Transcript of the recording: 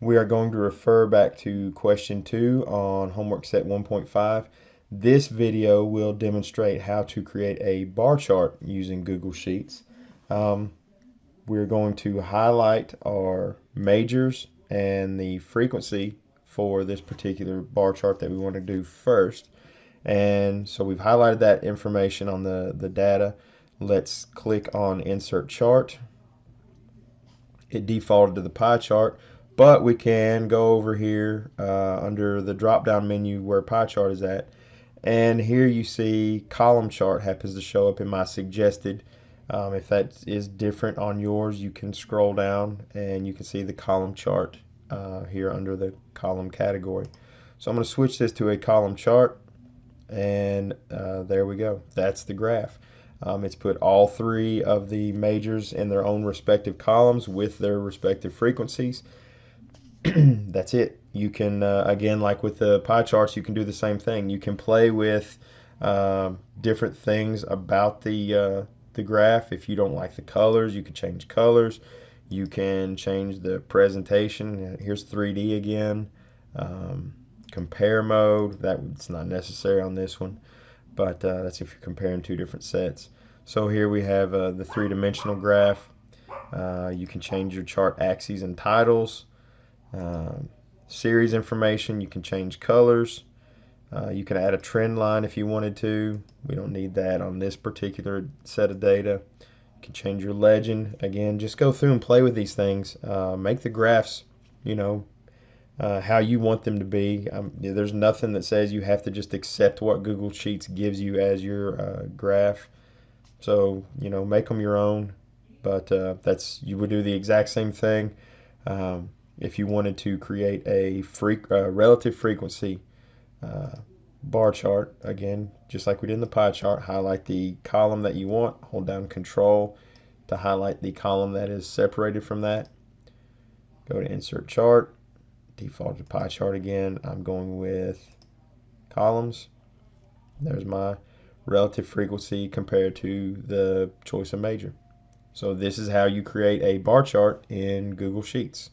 We are going to refer back to question 2 on homework set 1.5. This video will demonstrate how to create a bar chart using Google Sheets. We're going to highlight our majors and the frequency for this particular bar chart that we want to do first. And so we've highlighted that information on the data. Let's click on Insert Chart. It defaulted to the pie chart, but we can go over here under the drop down menu where pie chart is at, and here you see column chart happens to show up in my suggested. If that is different on yours, you can scroll down and you can see the column chart here under the column category. So I'm going to switch this to a column chart, and there we go. That's the graph. It's put all three of the majors in their own respective columns with their respective frequencies. That's it. You can, again, like with the pie charts, you can do the same thing. You can play with different things about the graph. If you don't like the colors, you can change colors. You can change the presentation. Here's 3D again. Compare mode. That's not necessary on this one, but that's if you're comparing two different sets. So here we have the three-dimensional graph. You can change your chart axes and titles. Series information, you can change colors. You can add a trend line if you wanted to. We don't need that on this particular set of data. You can change your legend. Again, just go through and play with these things. Make the graphs, how you want them to be. There's nothing that says you have to just accept what Google Sheets gives you as your graph. So, make them your own. But you would do the exact same thing if you wanted to create a relative frequency bar chart. Again, just like we did in the pie chart, highlight the column that you want, hold down Control to highlight the column that is separated from that. Go to Insert Chart, default to pie chart again. I'm going with columns. There's my relative frequency compared to the choice of major. So this is how you create a bar chart in Google Sheets.